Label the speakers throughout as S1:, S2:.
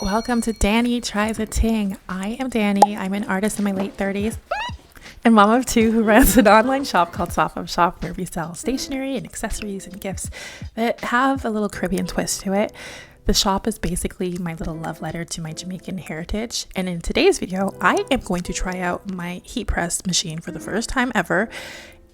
S1: Welcome to Dani Tries a Ting. I am Dani. I'm an artist in my late 30s and mom of two who runs an online shop called Sophupshop where we sell stationery and accessories and gifts that have a little Caribbean twist to it. The shop is basically my little love letter to my Jamaican heritage. And in today's video, I am going to try out my heat press machine for the first time ever.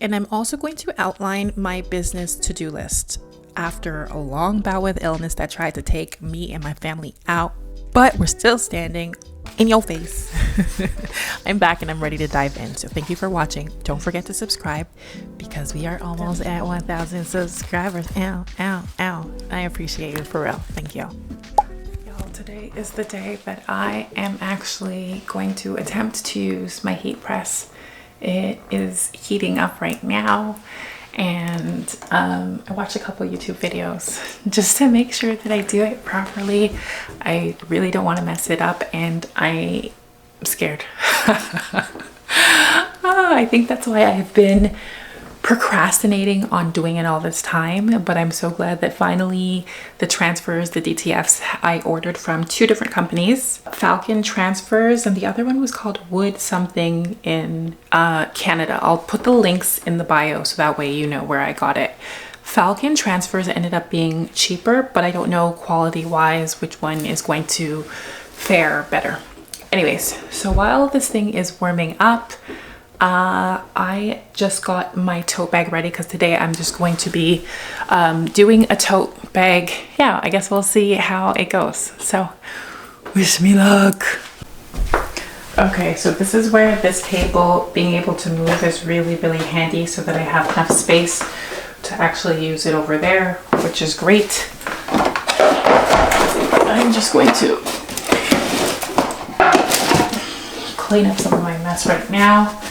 S1: And I'm also going to outline my business to-do list after a long bout with illness that tried to take me and my family out. But we're still standing in your face. I'm back and I'm ready to dive in. So thank you for watching. Don't forget to subscribe because we are almost at 1,000 subscribers. Ow, ow, ow. I appreciate you for real. Thank you. Y'all, today is the day that I am actually going to attempt to use my heat press. It is heating up right now. And I watched a couple YouTube videos just to make sure that I do it properly. I really don't want to mess it up and I'm scared. I think that's why I've been procrastinating on doing it all this time, but I'm so glad that finally the transfers, the DTFs, I ordered from two different companies, Falcon Transfers, and the other one was called Wood something in Canada. I'll put the links in the bio so that way you know where I got it. Falcon Transfers ended up being cheaper, but I don't know quality wise which one is going to fare better. Anyways, so while this thing is warming up, I just got my tote bag ready because today I'm just going to be doing a tote bag. Yeah, I guess we'll see how it goes. So wish me luck. Okay, so this is where this table being able to move is really, really handy so that I have enough space to actually use it over there, which is great. I'm just going to clean up some of my mess right now.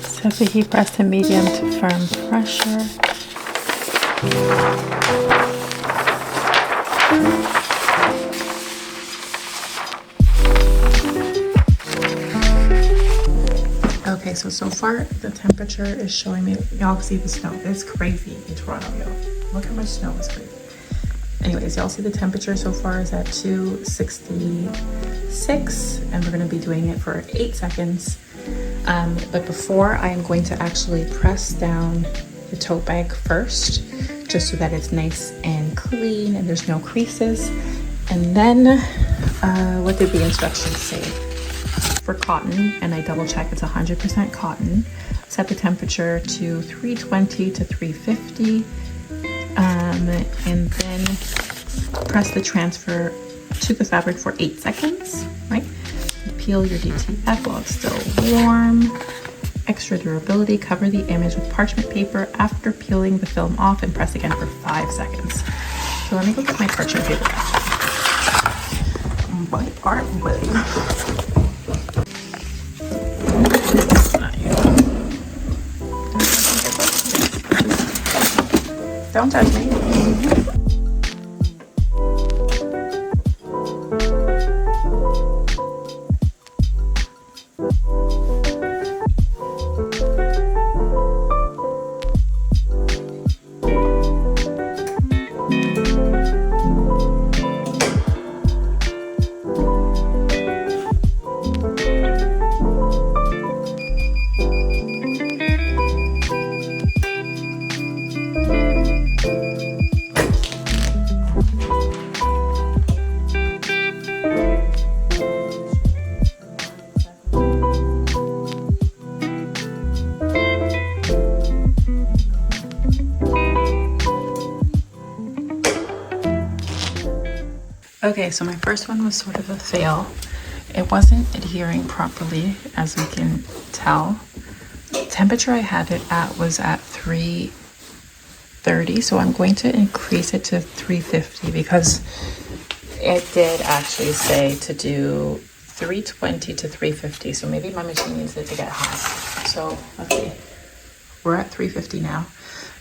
S1: Set the heat press to medium to firm pressure. Okay, so far the temperature is showing me, y'all can see the snow. It's crazy in Toronto, y'all. Look how much snow is crazy. Anyways, y'all see the temperature so far is at 266 and we're gonna be doing it for 8 seconds. But before I am going to actually press down the tote bag first, just so that it's nice and clean and there's no creases. And then, what did the instructions say? For cotton, and I double check it's 100% cotton. Set the temperature to 320 to 350, and then press the transfer to the fabric for 8 seconds, right? Peel your DTF while it's still warm. Extra durability, cover the image with parchment paper after peeling the film off and press again for 5 seconds. So let me go get my parchment paper. Bite art blade. Don't touch me. Okay, so my first one was sort of a fail. It wasn't adhering properly, as we can tell. The temperature I had it at was at 330, so I'm going to increase it to 350 because it did actually say to do 320 to 350, so maybe my machine needs it to get hot. So let's see. We're at 350 now.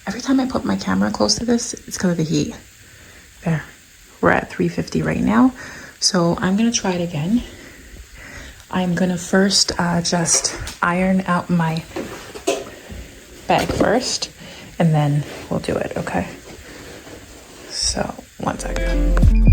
S1: Every time I put my camera close to this, it's because of the heat. There. We're at 350 right now. So I'm going to try it again. I'm gonna first just iron out my bag first, and then we'll do it, okay? So, 1 second.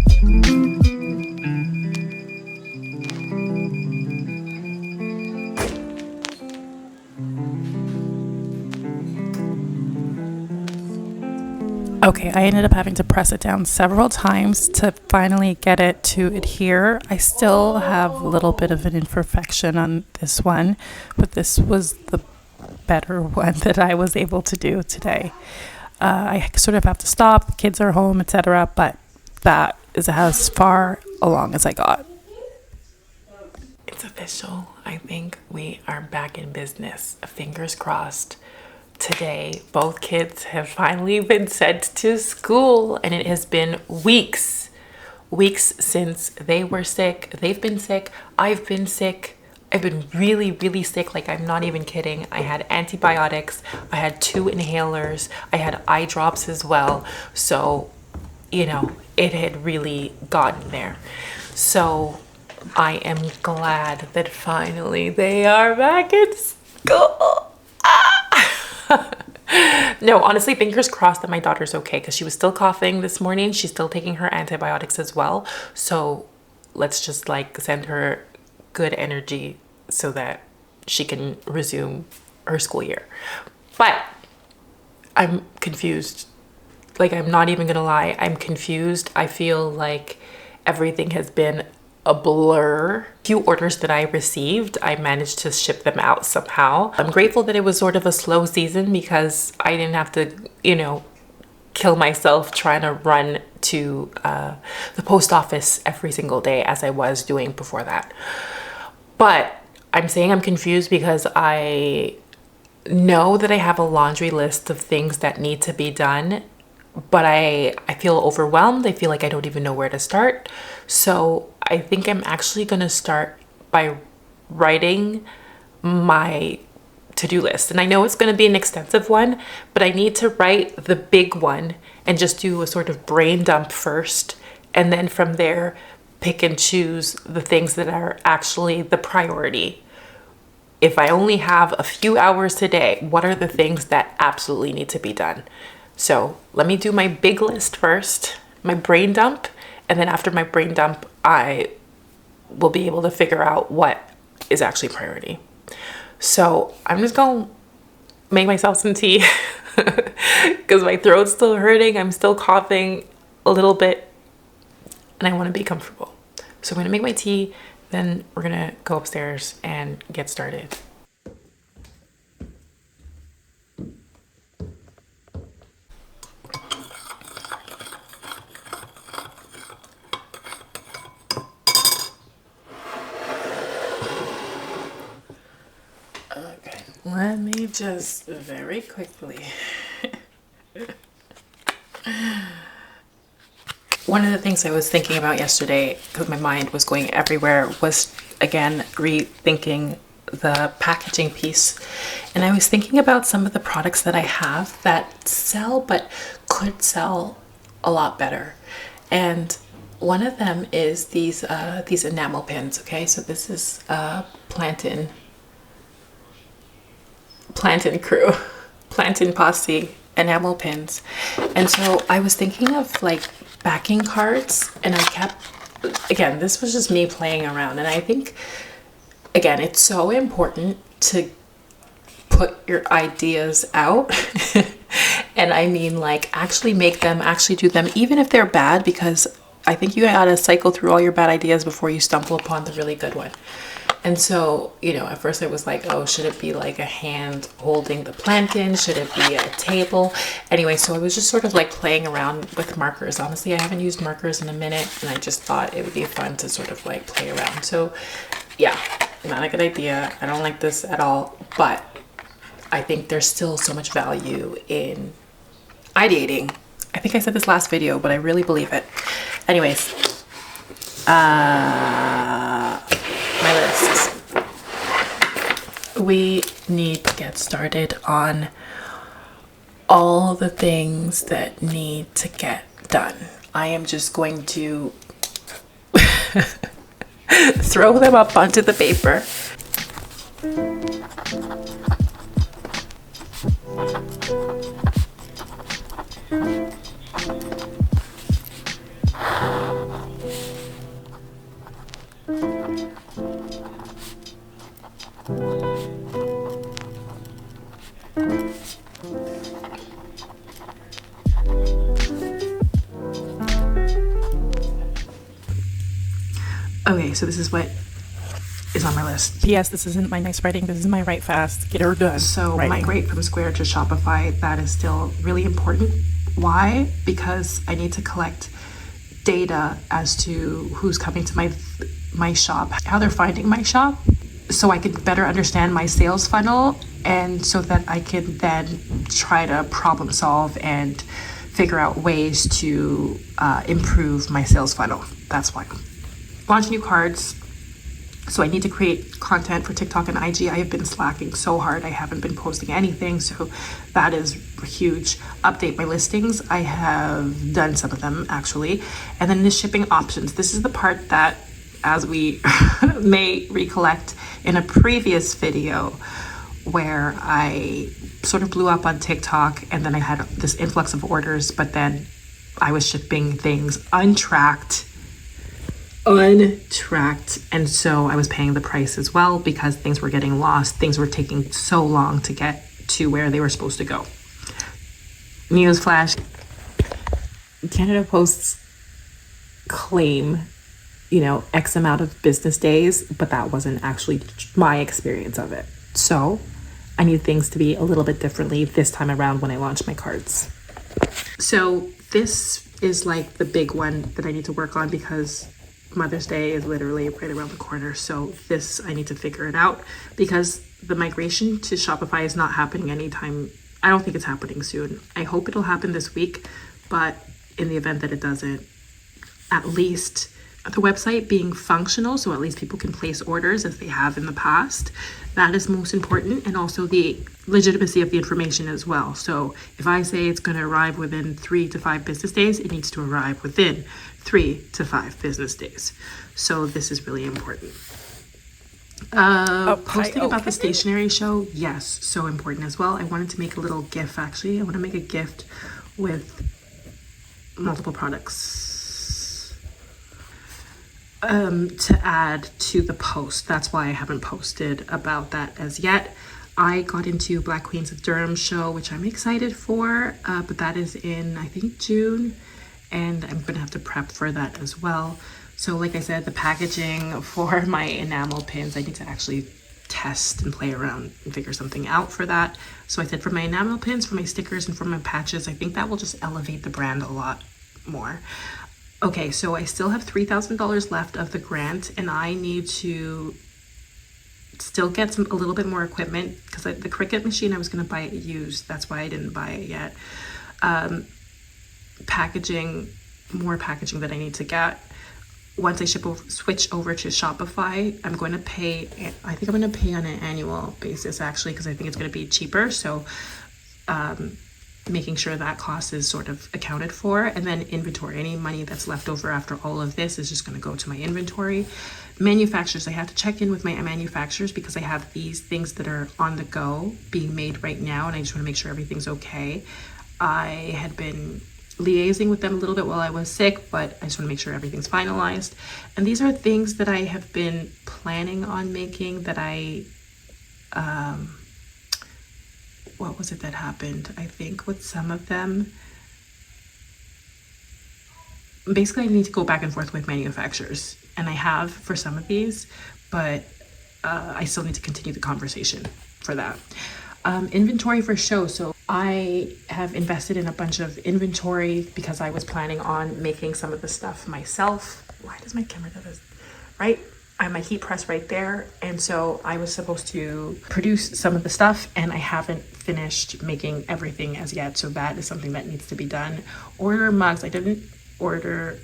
S1: Okay, I ended up having to press it down several times to finally get it to adhere. I still have a little bit of an imperfection on this one, but this was the better one that I was able to do today. I sort of have to stop, kids are home, etc., but that is as far along as I got. It's official. I think we are back in business. Fingers crossed. Today, both kids have finally been sent to school, and it has been weeks since they were sick. They've been sick. I've been sick. I've been really sick. Like, I'm not even kidding. I had antibiotics. I had 2 inhalers. I had eye drops as well. So, you know, it had really gotten there. So I am glad that finally they are back in school. No, honestly, fingers crossed that my daughter's okay, because she was still coughing this morning. She's still taking her antibiotics as well. So let's just like send her good energy so that she can resume her school year. But I'm confused. Like, I'm not even gonna lie, I'm confused. I feel like everything has been a blur. Few orders that I received, I managed to ship them out somehow. I'm grateful that it was sort of a slow season, because I didn't have to, you know, kill myself trying to run to the post office every single day as I was doing before that. But I'm saying I'm confused because I know that I have a laundry list of things that need to be done, but I feel overwhelmed. I feel like I don't even know where to start. So I think I'm actually gonna start by writing my to-do list. And I know it's gonna be an extensive one, but I need to write the big one and just do a sort of brain dump first. And then from there, pick and choose the things that are actually the priority. If I only have a few hours today, what are the things that absolutely need to be done? So let me do my big list first, my brain dump, and then after my brain dump, I will be able to figure out what is actually priority. So I'm just gonna make myself some tea because my throat's still hurting. I'm still coughing a little bit and I want to be comfortable. So I'm gonna make my tea, then we're gonna go upstairs and get started. Okay, let me just very quickly. One of the things I was thinking about yesterday, because my mind was going everywhere, was again rethinking the packaging piece. And I was thinking about some of the products that I have that sell but could sell a lot better. And one of them is these enamel pins. Okay, so this is Plantain Posse enamel pins. And so I was thinking of like backing cards, and I kept, again, this was just me playing around, and I think, again, it's so important to put your ideas out. And I mean, like, actually make them, actually do them, even if they're bad, because I think you gotta cycle through all your bad ideas before you stumble upon the really good one. And so, you know, at first I was like, oh, should it be like a hand holding the plantain? Should it be a table? Anyway, so I was just sort of like playing around with markers. Honestly, I haven't used markers in a minute, and I just thought it would be fun to sort of like play around. So yeah, not a good idea. I don't like this at all, but I think there's still so much value in ideating. I think I said this last video, but I really believe it. Anyways, my list. We need to get started on all the things that need to get done. I am just going to throw them up onto the paper. Okay, so this is what is on my list. P.S. This isn't my nice writing. This is my write fast, get her done. So writing. Migrate from Square to Shopify, that is still really important. Why? Because I need to collect data as to who's coming to my shop, how they're finding my shop, so I can better understand my sales funnel, and so that I can then try to problem solve and figure out ways to improve my sales funnel. That's why. Launch new cards. So I need to create content for TikTok and IG. I have been slacking so hard. I haven't been posting anything, so that is huge. Update my listings. I have done some of them actually. And then the shipping options. This is the part that, as we may recollect in a previous video, where I sort of blew up on TikTok, and then I had this influx of orders, but then I was shipping things untracked, and so I was paying the price as well because things were getting lost. Things were taking so long to get to where they were supposed to go. Newsflash: Canada Post's claim, X amount of business days, but that wasn't actually my experience of it. So I need things to be a little bit differently this time around when I launch my cards. So this is like the big one that I need to work on, because Mother's Day is literally right around the corner. So this, I need to figure it out, because the migration to Shopify is not happening anytime. I don't think it's happening soon. I hope it'll happen this week, but in the event that it doesn't, at least the website being functional, so at least people can place orders as they have in the past. That is most important, and also the legitimacy of the information as well. So if I say it's going to arrive within 3 to 5 business days, it needs to arrive within 3 to 5 business days. So this is really important. Posting about the stationery show, yes, so important as well. I wanted to make a little GIF, actually. I want to make a gift with multiple products to add to the post. That's why I haven't posted about that as yet. I got into Black Queens of Durham show, which I'm excited for, but that is in, I think, June, and I'm gonna have to prep for that as well. So like I said, the packaging for my enamel pins, I need to actually test and play around and figure something out for that. So I said, for my enamel pins, for my stickers, and for my patches, I think that will just elevate the brand a lot more. Okay, so I still have $3,000 left of the grant, and I need to still get a little bit more equipment, because the Cricut machine, I was going to buy it used. That's why I didn't buy it yet. More packaging that I need to get. Once I switch over to Shopify, I'm going to pay, I think I'm going to pay on an annual basis, actually, because I think it's going to be cheaper. So making sure that cost is sort of accounted for. And then inventory, any money that's left over after all of this is just going to go to my inventory. Manufacturers, I have to check in with my manufacturers, because I have these things that are on the go being made right now, and I just want to make sure everything's okay. I had been liaising with them a little bit while I was sick, but I just want to make sure everything's finalized. And these are things that I have been planning on making that what was it that happened? I think with some of them, basically I need to go back and forth with manufacturers, and I have for some of these, but I still need to continue the conversation for that. Inventory for show. So I have invested in a bunch of inventory because I was planning on making some of the stuff myself. Why does my camera do this? Right? I have my heat press right there, and so I was supposed to produce some of the stuff, and I haven't finished making everything as yet, so that is something that needs to be done. Order mugs. I didn't order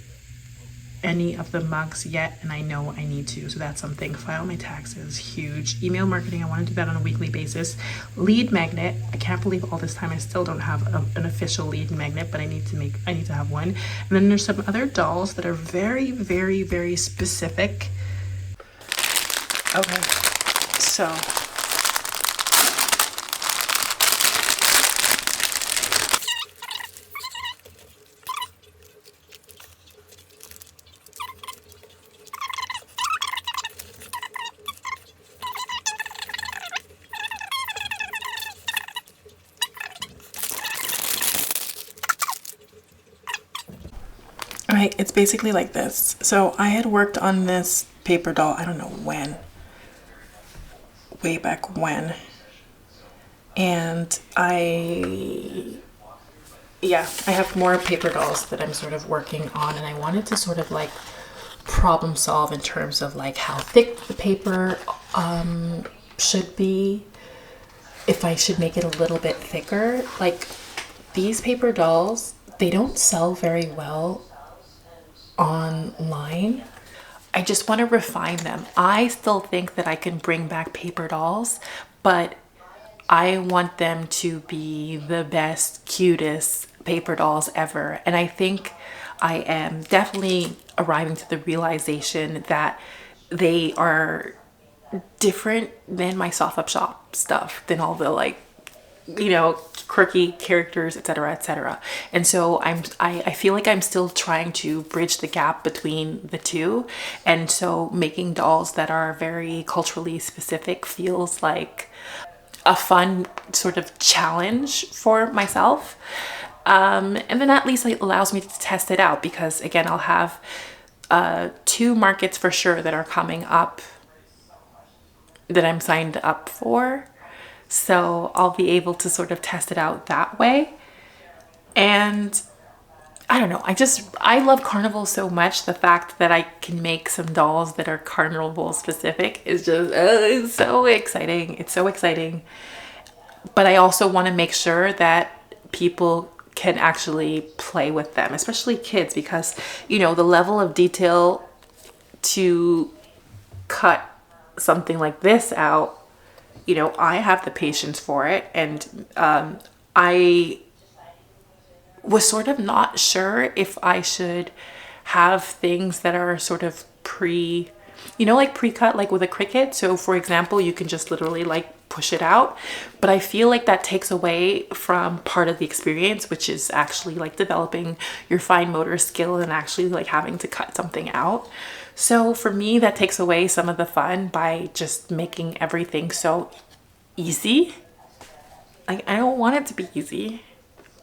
S1: any of the mugs yet, and I know I need to, so that's something. File my taxes, huge. Email marketing, I want to do that on a weekly basis. Lead magnet, I can't believe all this time I still don't have an official lead magnet, but I need to have one. And then there's some other dolls that are very, very, very specific Okay, so all right, it's basically like this. So I had worked on this paper doll, I don't know when, way back when. And I have more paper dolls that I'm sort of working on, and I wanted to sort of like problem solve in terms of like how thick the paper should be, if I should make it a little bit thicker. Like these paper dolls, they don't sell very well online. I just want to refine them. I still think that I can bring back paper dolls, but I want them to be the best, cutest paper dolls ever. And I think I am definitely arriving to the realization that they are different than my sophupshop stuff, than all the like, quirky characters, etc., etc. And so I feel like I'm still trying to bridge the gap between the two. And so making dolls that are very culturally specific feels like a fun sort of challenge for myself. And then at least it allows me to test it out, because again, I'll have two markets for sure that are coming up that I'm signed up for. So I'll be able to sort of test it out that way. And I don't know, I love carnival so much. The fact that I can make some dolls that are carnival specific is just, it's so exciting. It's so exciting. But I also want to make sure that people can actually play with them, especially kids, because, the level of detail to cut something like this out, I have the patience for it. And I was sort of not sure if I should have things that are sort of like pre-cut, like with a Cricut. So for example, you can just literally like push it out. But I feel like that takes away from part of the experience, which is actually like developing your fine motor skill and actually like having to cut something out. So for me, that takes away some of the fun by just making everything so easy. Like, I don't want it to be easy,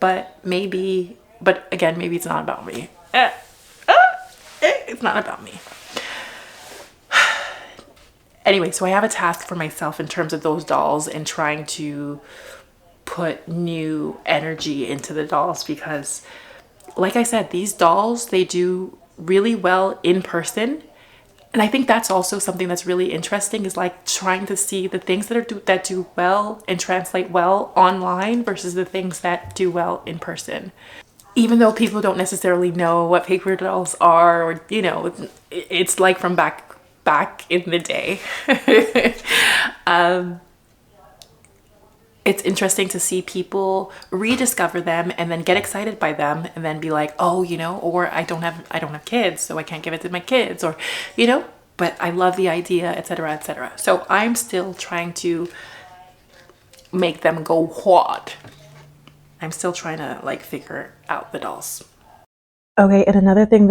S1: but again, maybe it's not about me. It's not about me. Anyway, so I have a task for myself in terms of those dolls and trying to put new energy into the dolls, because like I said, these dolls, they do really well in person. And I think that's also something that's really interesting, is like trying to see the things that do well and translate well online versus the things that do well in person. Even though people don't necessarily know what paper dolls are, or it's like from back in the day. It's interesting to see people rediscover them and then get excited by them and then be like, oh, or I don't have kids, so I can't give it to my kids, or, but I love the idea, etc., etc. So I'm still trying to make them go hard. I'm still trying to like figure out the dolls. Okay, and another thing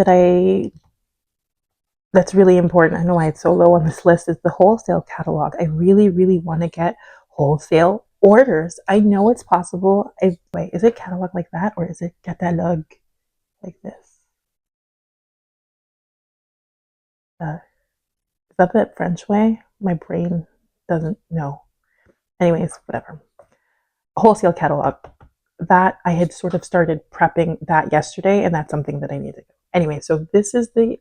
S1: that's really important, I know why it's so low on this list, is the wholesale catalog. I really, really want to get wholesale orders. I know it's possible. Wait, is it catalog like that, or is it catalog like this? Is that the French way? My brain doesn't know. Anyways, whatever. Wholesale catalog. That I had sort of started prepping that yesterday, and that's something that I need to do. Anyway, so this is the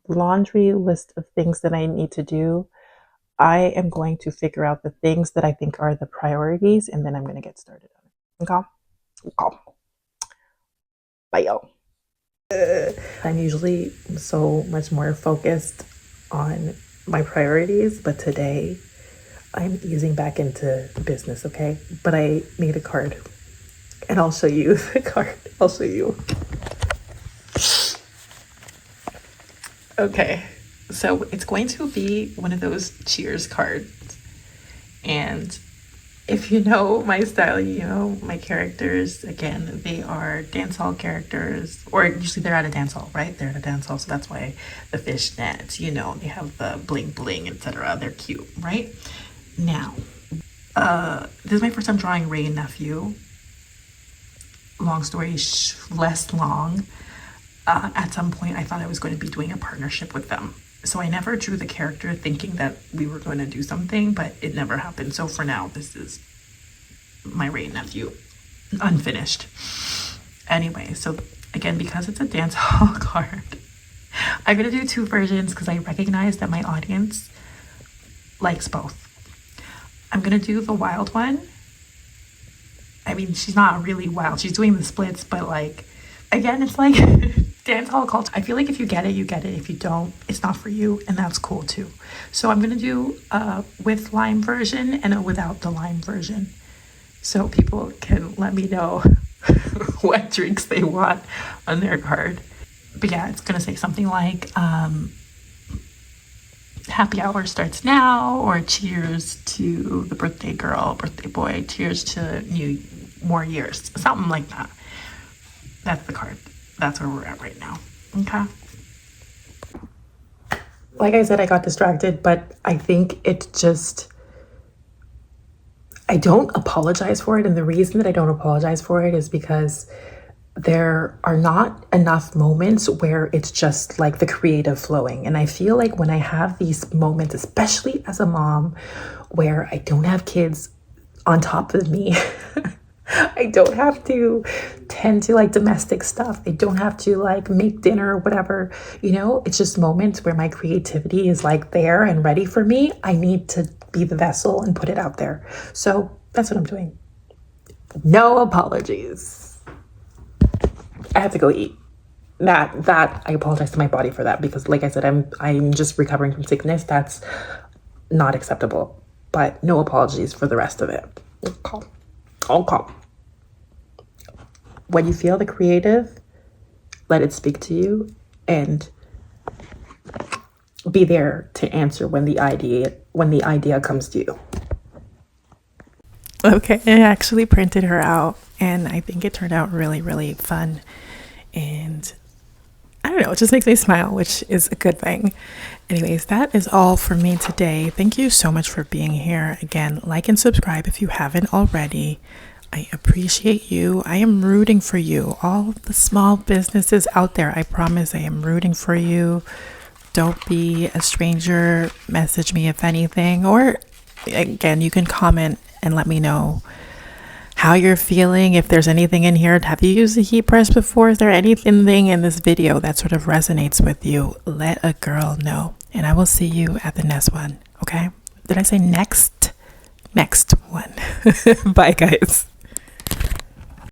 S1: laundry list of things that I need to do. I am going to figure out the things that I think are the priorities, and then I'm going to get started on it. Okay? Bye, y'all. I'm usually so much more focused on my priorities, but today I'm easing back into business, okay? But I made a card, and I'll show you the card. I'll show you. Okay, So it's going to be one of those cheers cards. And if you know my style, you know my characters, again, they are dance hall characters, or usually they're at a dance hall, right? They're at a dance hall, so that's why the fishnets, you know, they have the bling bling, etc. They're cute, right? Now, this is my first time drawing Ray and Nephew. Long story less long. At some point, I thought I was going to be doing a partnership with them. So I never drew the character thinking that we were going to do something, but it never happened. So for now, this is my Ray and Nephew, unfinished. Anyway, so again, because it's a dance hall card, I'm going to do 2 versions because I recognize that my audience likes both. I'm going to do the wild one. I mean, she's not really wild. She's doing the splits, but like, again, it's like dance hall culture. I feel like if you get it, you get it. If you don't, it's not for you, and that's cool too. So I'm gonna do a with lime version and a without the lime version, so people can let me know what drinks they want on their card. But yeah, it's gonna say something like happy hour starts now, or cheers to the birthday girl, birthday boy, cheers to more years, something like that. That's the card. That's where we're at right now. Okay. Like I said, I got distracted, but I think it just, I don't apologize for it. And the reason that I don't apologize for it is because there are not enough moments where it's just like the creative flowing. And I feel like when I have these moments, especially as a mom, where I don't have kids on top of me, I don't have to tend to like domestic stuff. I don't have to like make dinner or whatever, you know, it's just moments where my creativity is like there and ready for me. I need to be the vessel and put it out there. So that's what I'm doing. No apologies. I have to go eat. That I apologize to my body for that, because like I said, I'm just recovering from sickness. That's not acceptable. But no apologies for the rest of it. Okay. When you feel the creative, let it speak to you, and be there to answer when the idea comes to you. Okay, I actually printed her out, and I think it turned out really, really fun. And I don't know, it just makes me smile, which is a good thing. Anyways, that is all for me today. Thank you so much for being here. Again, like and subscribe if you haven't already. I appreciate you. I am rooting for you. All the small businesses out there, I promise I am rooting for you. Don't be a stranger. Message me if anything. Or again, you can comment and let me know how you're feeling. If there's anything in here, have you used a heat press before? Is there anything in this video that sort of resonates with you? Let a girl know. And I will see you at the next one. Okay? Did I say next? Next one. Bye, guys.